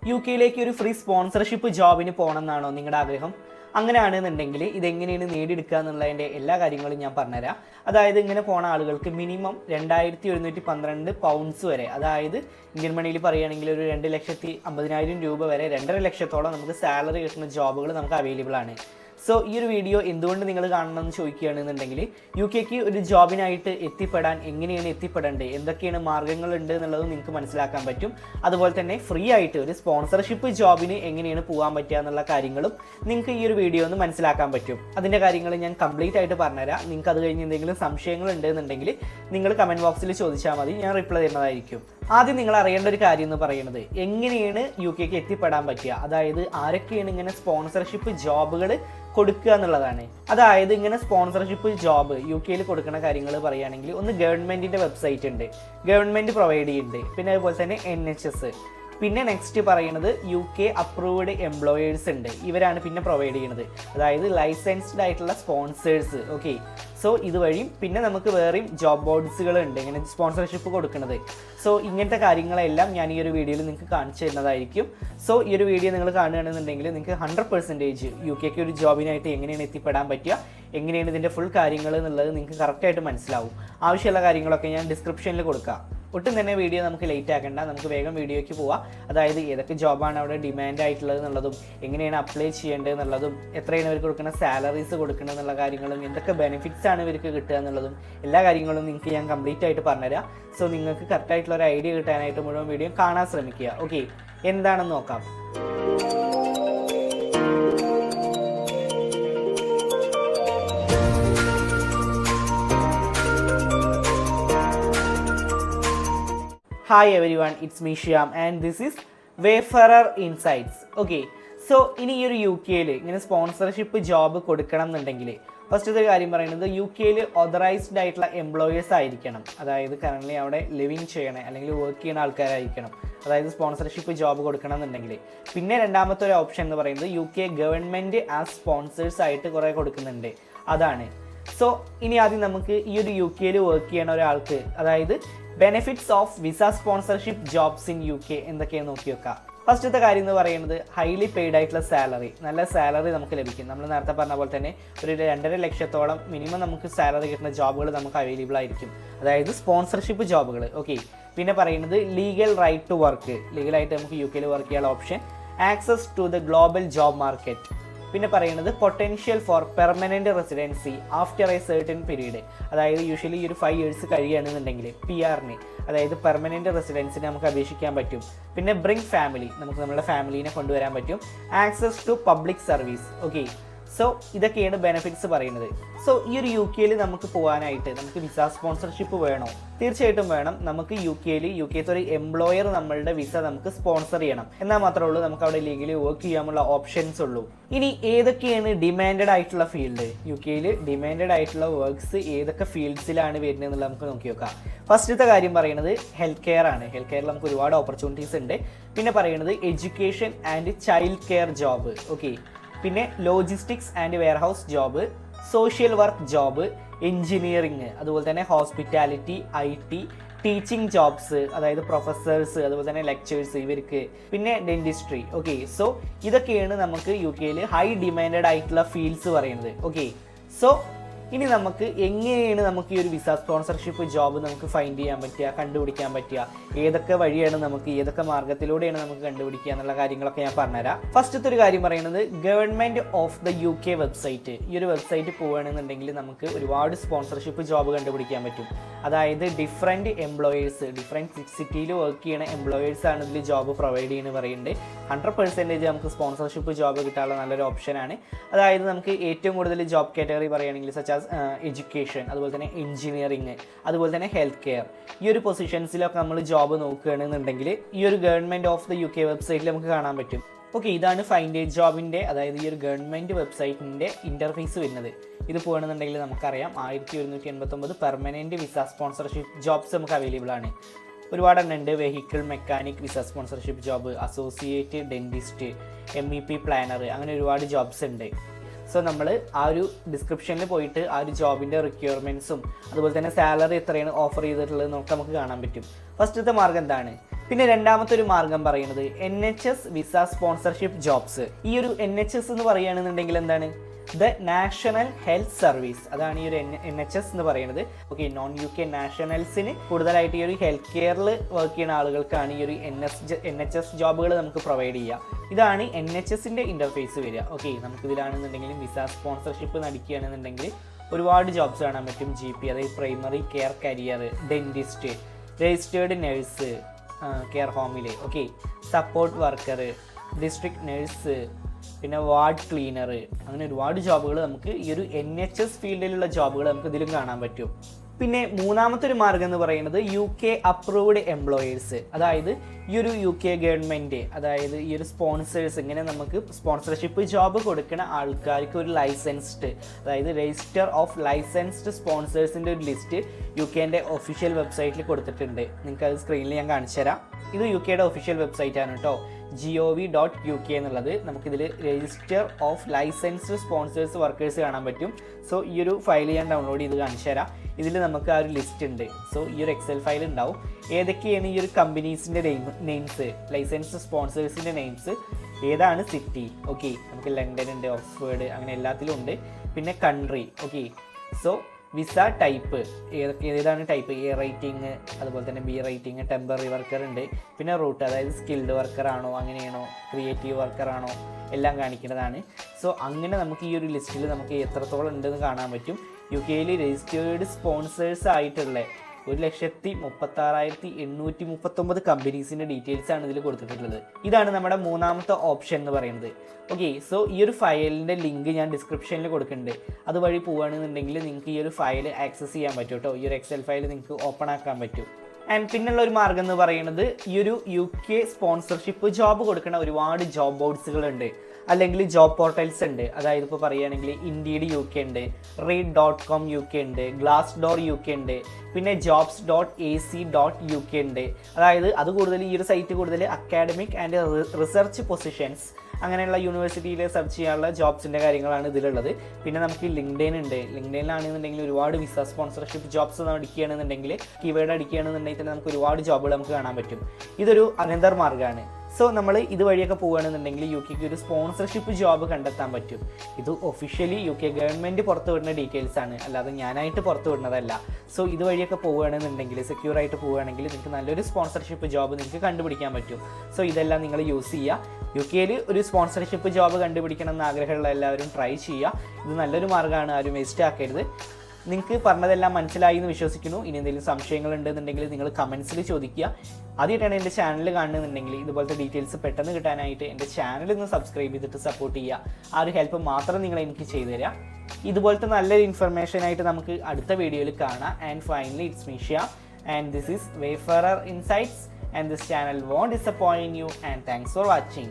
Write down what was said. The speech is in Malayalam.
യു കെയിലേക്ക് ഒരു ഫ്രീ സ്പോൺസർഷിപ്പ് ജോബിന് പോകണം എന്നാണോ നിങ്ങളുടെ ആഗ്രഹം? അങ്ങനെയാണെന്നുണ്ടെങ്കിൽ ഇതെങ്ങനെയാണ് നേടിയെടുക്കുക എന്നുള്ളതിൻ്റെ എല്ലാ കാര്യങ്ങളും ഞാൻ പറഞ്ഞുതരാം. അതായത് ഇങ്ങനെ പോണ ആളുകൾക്ക് മിനിമം 2112 പൗണ്ട്സ് വരെ, അതായത് ഇന്ത്യൻ മണിയിൽ പറയുകയാണെങ്കിൽ ഒരു 2,50,000 രൂപ വരെ 2.5 ലക്ഷത്തോളം നമുക്ക് സാലറി കിട്ടുന്ന ജോബുകൾ നമുക്ക് അവൈലബിൾ ആണ്. സോ ഈ ഒരു വീഡിയോ എന്തുകൊണ്ട് നിങ്ങൾ കാണണമെന്ന് ചോദിക്കുകയാണെന്നുണ്ടെങ്കിൽ യു കെക്ക് ഒരു ജോബിനായിട്ട് എത്തിപ്പെടാൻ എങ്ങനെയാണ് എത്തിപ്പെടേണ്ടത്, എന്തൊക്കെയാണ് മാർഗ്ഗങ്ങളുണ്ട് എന്നുള്ളത് നിങ്ങൾക്ക് മനസ്സിലാക്കാൻ പറ്റും. അതുപോലെ തന്നെ ഫ്രീ ആയിട്ട് ഒരു സ്പോൺസർഷിപ്പ് ജോബിന് എങ്ങനെയാണ് പോകാൻ പറ്റുക എന്നുള്ള കാര്യങ്ങളും നിങ്ങൾക്ക് ഈ ഒരു വീഡിയോ ഒന്ന് മനസ്സിലാക്കാൻ പറ്റും. അതിൻ്റെ കാര്യങ്ങൾ ഞാൻ കംപ്ലീറ്റ് ആയിട്ട് പറഞ്ഞുതരാം. നിങ്ങൾക്ക് അത് കഴിഞ്ഞ് എന്തെങ്കിലും സംശയങ്ങൾ ഉണ്ടെന്നുണ്ടെങ്കിൽ നിങ്ങൾ കമൻറ്റ് ബോക്സിൽ ചോദിച്ചാൽ മതി, ഞാൻ റിപ്ലൈ തരുന്നതായിരിക്കും. ആദ്യം നിങ്ങൾ അറിയേണ്ട ഒരു കാര്യം എന്ന് പറയുന്നത് എങ്ങനെയാണ് യു കെക്ക് എത്തിപ്പെടാൻ പറ്റുക, അതായത് ആരൊക്കെയാണ് ഇങ്ങനെ സ്പോൺസർഷിപ്പ് ജോബുകൾ കൊടുക്കുക എന്നുള്ളതാണ്. അതായത് ഇങ്ങനെ സ്പോൺസർഷിപ്പ് ജോബ് യു കെയിൽ കൊടുക്കുന്ന കാര്യങ്ങൾ പറയുകയാണെങ്കിൽ ഒന്ന് ഗവൺമെൻറ്റിൻ്റെ വെബ്സൈറ്റ് ഉണ്ട്, ഗവൺമെൻറ് പ്രൊവൈഡ് ചെയ്യുന്നുണ്ട്. പിന്നെ അതുപോലെ തന്നെ NHS. പിന്നെ നെക്സ്റ്റ് പറയുന്നത് യു കെ അപ്രൂവ്ഡ് എംപ്ലോയേഴ്സ് ഉണ്ട്, ഇവരാണ് പിന്നെ പ്രൊവൈഡ് ചെയ്യുന്നത്, അതായത് ലൈസൻസ്ഡ് ആയിട്ടുള്ള സ്പോൺസേഴ്സ്. ഓക്കെ, സോ ഇതുവഴിയും പിന്നെ നമുക്ക് വേറെയും ജോബ് ബോർഡ്സുകളുണ്ട് ഇങ്ങനെ സ്പോൺസർഷിപ്പ് കൊടുക്കുന്നത്. സോ ഇങ്ങനത്തെ കാര്യങ്ങളെല്ലാം ഞാൻ ഈ ഒരു വീഡിയോയിൽ നിങ്ങൾക്ക് കാണിച്ചു തരുന്നതായിരിക്കും. സോ ഈ ഒരു വീഡിയോ നിങ്ങൾ കാണുകയാണെന്നുണ്ടെങ്കിൽ നിങ്ങൾക്ക് 100% യു കെക്ക് ഒരു ജോബിനായിട്ട് എങ്ങനെയാണ് എത്തിപ്പെടാൻ പറ്റുക, എങ്ങനെയാണ് ഇതിൻ്റെ ഫുൾ കാര്യങ്ങൾ എന്നുള്ളത് നിങ്ങൾക്ക് കറക്റ്റായിട്ട് മനസ്സിലാവും. ആവശ്യമുള്ള കാര്യങ്ങളൊക്കെ ഞാൻ ഡിസ്ക്രിപ്ഷനിൽ കൊടുക്കാം. ഒട്ടും തന്നെ വീഡിയോ നമുക്ക് ലേറ്റ് ആക്കേണ്ട, നമുക്ക് വേഗം വീഡിയോയ്ക്ക് പോവാം. അതായത് ഏതൊക്കെ ജോബാണ് അവിടെ ഡിമാൻഡ് ആയിട്ടുള്ളത് എന്നുള്ളതും, എങ്ങനെയാണ് അപ്ലൈ ചെയ്യേണ്ടത് എന്നുള്ളതും, എത്രയാണ് ഇവർക്ക് കൊടുക്കുന്ന സാലറീസ് കൊടുക്കണം എന്നുള്ള കാര്യങ്ങളും, എന്തൊക്കെ ബെനിഫിറ്റ്സ് ആണ് ഇവർക്ക് കിട്ടുക എന്നുള്ളതും, എല്ലാ കാര്യങ്ങളും നിങ്ങൾക്ക് ഞാൻ കംപ്ലീറ്റ് ആയിട്ട് പറഞ്ഞുതരാം. സോ നിങ്ങൾക്ക് കറക്റ്റായിട്ടുള്ള ഒരു ഐഡിയ കിട്ടാനായിട്ട് മുഴുവൻ വീഡിയോ കാണാൻ ശ്രമിക്കുക. ഓക്കെ, എന്താണെന്ന് നോക്കാം. Hi everyone, it's me Shyam and this is Wayfarer Insights. Okay, so ഇനി ഈ ഒരു യു കെയിൽ ഇങ്ങനെ സ്പോൺസർഷിപ്പ് ജോബ് കൊടുക്കണം എന്നുണ്ടെങ്കിൽ ഫസ്റ്റത്തെ കാര്യം പറയുന്നത് യു കെയിൽ ഓതറൈസ്ഡ് ആയിട്ടുള്ള എംപ്ലോയേഴ്സ് ആയിരിക്കണം, അതായത് കറൻ്റ്ലി അവിടെ ലിവിങ് ചെയ്യണേ അല്ലെങ്കിൽ വർക്ക് ചെയ്യുന്ന ആൾക്കാരായിരിക്കണം, അതായത് സ്പോൺസർഷിപ്പ് ജോബ് കൊടുക്കണം എന്നുണ്ടെങ്കിൽ. പിന്നെ രണ്ടാമത്തെ ഒരു ഓപ്ഷൻ എന്ന് പറയുന്നത് UK government as sponsors ആയിട്ട് കുറേ കൊടുക്കുന്നുണ്ട്, അതാണ്. സോ ഇനി ആദ്യം നമുക്ക് ഈ ഒരു യു കെയിൽ വർക്ക് ചെയ്യണ ഒരാൾക്ക്, അതായത് benefits of visa sponsorship jobs in UK എന്തൊക്കെയാണെന്ന് നോക്കി വെക്കാം. ഫസ്റ്റത്തെ കാര്യം എന്ന് പറയുന്നത് ഹൈലി പെയ്ഡ് ആയിട്ടുള്ള സാലറി, നല്ല സാലറി നമുക്ക് ലഭിക്കും. നമ്മൾ നേരത്തെ പറഞ്ഞ പോലെ തന്നെ ഒരു 2.5 ലക്ഷത്തോളം മിനിമം നമുക്ക് സാലറി കിട്ടുന്ന ജോബുകൾ നമുക്ക് അവൈലബിൾ ആയിരിക്കും, അതായത് സ്പോൺസർഷിപ്പ് ജോബുകൾ. ഓക്കെ, പിന്നെ പറയുന്നത് ലീഗൽ റൈറ്റ് ടു വർക്ക്, ലീഗലായിട്ട് നമുക്ക് യു കെയിൽ വർക്ക് ചെയ്യാനുള്ള option, access to the global job market. പിന്നെ പറയുന്നത് potential for permanent residency after a certain period, അതായത് യൂഷ്വലി ഈ ഒരു 5 years കഴിയുകയാണെന്നുണ്ടെങ്കിൽ PR-ന്, അതായത് പെർമനൻറ്റ് റെസിഡൻസിന് നമുക്ക് അപേക്ഷിക്കാൻ പറ്റും. പിന്നെ ബ്രിങ് ഫാമിലി, നമുക്ക് നമ്മുടെ ഫാമിലീനെ കൊണ്ടുവരാൻ പറ്റും. Access to public service. Okay, so ഇതൊക്കെയാണ് ബെനിഫിറ്റ്സ് പറയുന്നത്. സോ ഈ ഒരു യു കെയിൽ നമുക്ക് പോകാനായിട്ട് നമുക്ക് വിസ സ്പോൺസർഷിപ്പ് വേണോ? തീർച്ചയായിട്ടും വേണം. നമുക്ക് യു കെയിലത്തെ ഒരു എംപ്ലോയർ നമ്മളുടെ വിസ നമുക്ക് സ്പോൺസർ ചെയ്യണം, എന്നാൽ മാത്രമേ ഉള്ളൂ നമുക്ക് അവിടെ ലീഗലി വർക്ക് ചെയ്യാനുള്ള ഓപ്ഷൻസ് ഉള്ളൂ. ഇനി ഏതൊക്കെയാണ് ഡിമാൻഡഡ് ആയിട്ടുള്ള ഫീൽഡ്, യു കെയിൽ ഡിമാൻഡഡ് ആയിട്ടുള്ള വർക്ക്സ് ഏതൊക്കെ ഫീൽഡ്സിലാണ് വരുന്നത് എന്നുള്ളത് നമുക്ക് നോക്കി നോക്കാം. ഫസ്റ്റത്തെ കാര്യം പറയുന്നത് ഹെൽത്ത് കെയർ ആണ്. ഹെൽത്ത് കെയറിൽ നമുക്ക് ഒരുപാട് ഓപ്പർച്യൂണിറ്റീസ് ഉണ്ട്. പിന്നെ പറയുന്നത് education and child care job. Okay, പിന്നെ logistics and warehouse job, social work job, engineering, അതുപോലെ തന്നെ ഹോസ്പിറ്റാലിറ്റി, IT, ടീച്ചിങ് ജോബ്സ്, അതായത് പ്രൊഫസേഴ്സ്, അതുപോലെ തന്നെ ലെക്ചേഴ്സ് ഇവർക്ക്, പിന്നെ ഡെന്റിസ്ട്രി. ഓക്കെ, സോ ഇതൊക്കെയാണ് നമുക്ക് യു കെയിൽ ഹൈ ഡിമാൻഡഡ് ആയിട്ടുള്ള ഫീൽഡ്സ് പറയുന്നത്. ഓക്കെ, സോ ഇനി നമുക്ക് എങ്ങനെയാണ് നമുക്ക് ഈ ഒരു വിസ സ്പോൺസർഷിപ്പ് ജോബ് നമുക്ക് ഫൈൻഡ് ചെയ്യാൻ പറ്റുക, കണ്ടുപിടിക്കാൻ പറ്റുക, ഏതൊക്കെ വഴിയാണ് നമുക്ക്, ഏതൊക്കെ മാർഗ്ഗത്തിലൂടെയാണ് നമുക്ക് കണ്ടുപിടിക്കുക എന്നുള്ള കാര്യങ്ങളൊക്കെ ഞാൻ പറഞ്ഞുതരാം. ഫസ്റ്റത്തെ ഒരു കാര്യം പറയുന്നത് government of the UK website. ഈ ഒരു വെബ്സൈറ്റ് പോവുകയാണെന്നുണ്ടെങ്കിൽ നമുക്ക് ഒരുപാട് സ്പോൺസർഷിപ്പ് ജോബ് കണ്ടുപിടിക്കാൻ പറ്റും. അതായത് ഡിഫറെൻറ്റ് എംപ്ലോയേഴ്സ്, ഡിഫറെൻറ്റ് സിറ്റിയിൽ വർക്ക് ചെയ്യുന്ന എംപ്ലോയേഴ്സാണ് ഇതിൽ ജോബ് പ്രൊവൈഡ് ചെയ്യുന്നത് പറയുന്നുണ്ട്. 100% നമുക്ക് സ്പോൺസർഷിപ്പ് ജോബ് കിട്ടാനുള്ള നല്ലൊരു ഓപ്ഷനാണ്. അതായത് നമുക്ക് ഏറ്റവും കൂടുതൽ ജോബ് കാറ്റഗറി പറയുകയാണെങ്കിൽ സച്ച് എഡ്യൂക്കേഷൻ, അതുപോലെ തന്നെ എൻജിനീയറിങ്, അതുപോലെ തന്നെ ഹെൽത്ത് കെയർ, ഈ ഒരു പൊസിഷൻസിലൊക്കെ നമ്മൾ ജോബ് നോക്കുകയാണെന്നുണ്ടെങ്കിൽ ഈ ഒരു government of the UK വെബ്സൈറ്റിൽ നമുക്ക് കാണാൻ പറ്റും. ഓക്കെ, ഇതാണ് ഫൈൻഡ് എ ജോബിൻ്റെ, അതായത് ഈ ഒരു ഗവൺമെൻറ് വെബ്സൈറ്റിൻ്റെ ഇൻ്റർഫേസ് വരുന്നത്. ഇത് പോകണമെന്നുണ്ടെങ്കിൽ നമുക്കറിയാം 1189 പെർമനൻറ്റ് വിസ സ്പോൺസർഷിപ്പ് ജോബ്സ് നമുക്ക് അവൈലബിൾ ആണ്. ഒരുപാട് എണ്ണം ഉണ്ട്. Vehicle mechanic visa sponsorship job, associate dentist, MEP planner, അങ്ങനെ ഒരുപാട് ജോബ്സ് ഉണ്ട്. സോ നമ്മൾ ആ ഒരു ഡിസ്ക്രിപ്ഷനിൽ പോയിട്ട് ആ ഒരു ജോബിൻ്റെ റിക്വയർമെൻറ്റ്സും അതുപോലെ തന്നെ സാലറി എത്രയാണ് ഓഫർ ചെയ്തിട്ടുള്ളത് നമുക്ക് കാണാൻ പറ്റും. ഫസ്റ്റത്തെ മാർഗ്ഗം എന്താണ്, പിന്നെ രണ്ടാമത്തെ ഒരു മാർഗം പറയുന്നത് NHS വിസ സ്പോൺസർഷിപ്പ് ജോബ്സ്. ഈ ഒരു NHS എന്ന് പറയുകയാണെന്നുണ്ടെങ്കിൽ എന്താണ്? The national health service. അതാണ് ഈ ഒരു NHS എന്ന് പറയുന്നത്. ഓക്കെ, നോൺ UK നാഷണൽസിന് കൂടുതലായിട്ട് ഈ ഒരു ഹെൽത്ത് കെയറിൽ വർക്ക് ചെയ്യുന്ന ആളുകൾക്കാണ് ഈ ഒരു NHS ജോബുകൾ നമുക്ക് പ്രൊവൈഡ് ചെയ്യുക. ഇതാണ് NHSന്റെ ഇൻ്റർഫേസ് വരിക. ഓക്കെ, നമുക്കിതിലാണെന്നുണ്ടെങ്കിൽ വിസ സ്പോൺസർഷിപ്പ് നടിക്കുകയാണെന്നുണ്ടെങ്കിൽ ഒരുപാട് ജോബ്സ് കാണാൻ പറ്റും. GP, അതായത് primary care career, dentist, registered nurse care ഹോമിൽ, okay, support worker, district nurse, പിന്നെ വാർഡ് ക്ലീനർ, അങ്ങനെ ഒരുപാട് ജോബുകൾ നമുക്ക് ഈ ഒരു NHS ഫീൽഡിലുള്ള ജോബുകൾ നമുക്ക് ഇതിലും കാണാൻ പറ്റും. പിന്നെ മൂന്നാമത്തെ ഒരു മാർഗം എന്ന് പറയുന്നത് UK അപ്രൂവ്ഡ് എംപ്ലോയേഴ്സ്. അതായത് ഈ ഒരു UK ഗവൺമെൻറ്, അതായത് ഈ ഒരു സ്പോൺസേഴ്സ്, ഇങ്ങനെ നമുക്ക് സ്പോൺസർഷിപ്പ് ജോബ് കൊടുക്കുന്ന ആൾക്കാർക്ക് ഒരു ലൈസൻസ്ഡ്, അതായത് രജിസ്റ്റർ ഓഫ് ലൈസൻസ്ഡ് സ്പോൺസേഴ്സിൻ്റെ ഒരു ലിസ്റ്റ് UKൻ്റെ ഒഫീഷ്യൽ വെബ്സൈറ്റിൽ കൊടുത്തിട്ടുണ്ട്. നിങ്ങൾക്ക് അത് സ്ക്രീനിൽ ഞാൻ കാണിച്ചു തരാം. ഇത് UKയുടെ ഒഫീഷ്യൽ വെബ്സൈറ്റാണ് കേട്ടോ, gov.uk എന്നുള്ളത്. നമുക്കിതിൽ register of licensed sponsors workers കാണാൻ പറ്റും. സോ ഈ ഒരു ഫയൽ ഞാൻ ഡൗൺലോഡ് ചെയ്ത് കാണിച്ചു തരാം. ഇതിൽ നമുക്ക് ആ ഒരു ലിസ്റ്റ് ഉണ്ട്. സോ ഈ ഒരു എക്സൽ ഫയൽ ഉണ്ടാവും. ഏതൊക്കെയാണ് ഈ ഒരു കമ്പനീസിൻ്റെ നെയിംസ്, ലൈസൻസ്ഡ് സ്പോൺസേഴ്സിൻ്റെ നെയിംസ്, ഏതാണ് സിറ്റി, ഓക്കെ, നമുക്ക് ലണ്ടൻ ഉണ്ട്, ഓക്സ്ഫോർഡ്, അങ്ങനെ എല്ലാത്തിലും ഉണ്ട്. പിന്നെ country, okay. So visa type, ഏതാണ് ടൈപ്പ്, A റേറ്റിംഗ്, അതുപോലെ തന്നെ B റേറ്റിംഗ്, ടെമ്പററി വർക്കർ ഉണ്ട്. പിന്നെ റൂട്ട്, അതായത് സ്കിൽഡ് വർക്കർ ആണോ, അങ്ങനെയാണോ, ക്രിയേറ്റീവ് വർക്കർ ആണോ, എല്ലാം കാണിക്കുന്നതാണ്. സോ അങ്ങനെ നമുക്ക് ഈ ഒരു ലിസ്റ്റിൽ നമുക്ക് എത്രത്തോളം ഉണ്ടെന്ന് കാണാൻ പറ്റും. UK രജിസ്റ്റേർഡ് സ്പോൺസേഴ്സ് ആയിട്ടുള്ള 1,36,839 കമ്പനീസിൻ്റെ ഡീറ്റെയിൽസാണ് ഇതിൽ കൊടുത്തിട്ടുള്ളത്. ഇതാണ് നമ്മുടെ മൂന്നാമത്തെ ഓപ്ഷൻ എന്ന് പറയുന്നത്. ഓക്കെ, സോ ഈ ഒരു ഫയലിൻ്റെ ലിങ്ക് ഞാൻ ഡിസ്ക്രിപ്ഷനിൽ കൊടുക്കുന്നുണ്ട്. അതുവഴി പോവുകയാണെന്നുണ്ടെങ്കിൽ നിങ്ങൾക്ക് ഈ ഒരു ഫയൽ ആക്സസ് ചെയ്യാൻ പറ്റും കേട്ടോ. ഈ ഒരു എക്സൽ ഫയൽ നിങ്ങൾക്ക് ഓപ്പൺ ആക്കാൻ പറ്റും. ആൻഡ് പിന്നുള്ള ഒരു മാർഗം എന്ന് പറയുന്നത് ഈ ഒരു UK സ്പോൺസർഷിപ്പ് ജോബ് കൊടുക്കുന്ന ഒരുപാട് ജോബ് ബോർഡ്സുകളുണ്ട്, അല്ലെങ്കിൽ ജോബ് പോർട്ടൽസ് ഉണ്ട്. അതായത് ഇപ്പോൾ പറയുകയാണെങ്കിൽ Indeed UK ഉണ്ട്, read.com UK ഉണ്ട്, Glassdoor UK ഉണ്ട്, പിന്നെ jobs.ac.uk ഉണ്ട്. അതായത് അത് കൂടുതൽ ഈ ഒരു സൈറ്റ് കൂടുതൽ അക്കാഡമിക് ആൻഡ് റിസർച്ച് പൊസിഷൻസ്, അങ്ങനെയുള്ള യൂണിവേഴ്സിറ്റിയിൽ സെർച്ച് ചെയ്യാനുള്ള ജോബ്സിൻ്റെ കാര്യങ്ങളാണ് ഇതിലുള്ളത്. പിന്നെ നമുക്ക് ലിങ്ക്ഡൈൻ ഉണ്ട്. ലിങ്ക്ഡൈനിലാണെന്നുണ്ടെങ്കിൽ ഒരുപാട് വിസ സ്പോൺസർഷിപ്പ് ജോബ്സ് അടിക്കുകയാണെന്നുണ്ടെങ്കിൽ, കീവേഡ് അടിക്കുകയാണെന്നുണ്ടെങ്കിൽ തന്നെ നമുക്ക് ഒരുപാട് ജോബുകൾ നമുക്ക് കാണാൻ പറ്റും. ഇതൊരു അനന്തർ മാർഗ്ഗമാണ്. സോ നമ്മൾ ഇതുവഴിയൊക്കെ പോവുകയാണെന്നുണ്ടെങ്കിൽ UKക്ക് ഒരു സ്പോൺസർഷിപ്പ് ജോബ് കണ്ടെത്താൻ പറ്റും. ഇത് ഒഫീഷ്യലി UK ഗവൺമെൻറ് പുറത്തു വിടുന്ന ഡീറ്റെയിൽസ് ആണ്, അല്ലാതെ ഞാനായിട്ട് പുറത്തു വിടുന്നതല്ല. സോ ഇതുവഴിയൊക്കെ പോവുകയാണെന്നുണ്ടെങ്കിൽ, സെക്യൂർ ആയിട്ട് പോവുകയാണെങ്കിൽ നിങ്ങൾക്ക് നല്ലൊരു സ്പോൺസർഷിപ്പ് ജോബ് നിങ്ങൾക്ക് കണ്ടുപിടിക്കാൻ പറ്റും. സോ ഇതെല്ലാം നിങ്ങൾ യൂസ് ചെയ്യുക. UKയിൽ ഒരു സ്പോൺസർഷിപ്പ് ജോബ് കണ്ടുപിടിക്കണം എന്ന് ആഗ്രഹമുള്ള എല്ലാവരും ട്രൈ ചെയ്യുക. ഇത് നല്ലൊരു മാർഗ്ഗമാണ്, ആരും വേസ്റ്റ് ആക്കരുത്. നിങ്ങൾക്ക് പറഞ്ഞതെല്ലാം മനസ്സിലായി എന്ന് വിശ്വസിക്കുന്നു. ഇനി എന്തെങ്കിലും സംശയങ്ങൾ ഉണ്ടെന്നുണ്ടെങ്കിൽ നിങ്ങൾ കമൻസിൽ ചോദിക്കുക. ആദ്യമായിട്ടാണ് എൻ്റെ ചാനൽ കാണുന്നുണ്ടെങ്കിൽ ഇതുപോലത്തെ ഡീറ്റെയിൽസ് പെട്ടെന്ന് കിട്ടാനായിട്ട് എൻ്റെ ചാനൽ ഒന്ന് സബ്സ്ക്രൈബ് ചെയ്തിട്ട് സപ്പോർട്ട് ചെയ്യുക. ആ ഒരു ഹെൽപ്പ് മാത്രം നിങ്ങൾ എനിക്ക് ചെയ്തു തരിക. ഇതുപോലത്തെ നല്ലൊരു ഇൻഫർമേഷനായിട്ട് നമുക്ക് അടുത്ത വീഡിയോയിൽ കാണാം. ആൻഡ് ഫൈനലി ഇറ്റ്സ് മീഷ്യ and this is Wayfarer Insights, and this channel won't disappoint you, and thanks for watching.